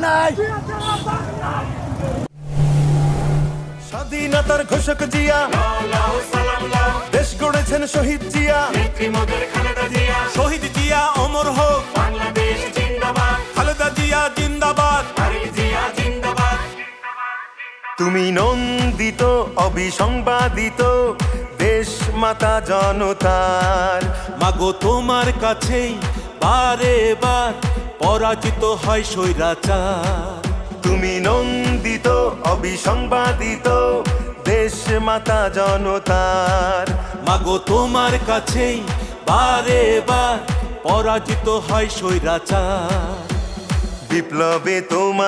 নাই। স্বাধীনতার ঘোষক জিয়া, দেশ গড়েছেন শহীদ জিয়া, শহীদ জিয়া অমর হোক, বাংলাদেশ জিন্দাবাদ, খালেদা জিয়া জিন্দাবাদ, তারেক জিয়া জিন্দাবাদ। তুমি নন্দিত অবিসংবাদিত দেশ মাতা জনতার। মাগো তোমার কাছেই বারে বার পরাজিত হয় স্বৈরাচার। তুমি নন্দিত অবিসংবাদিত দেশ মাতা জনতার। মাগো তোমার কাছেই বারে বার পরাজিত হয় স্বৈরাচার। বিপ্লবে তোমার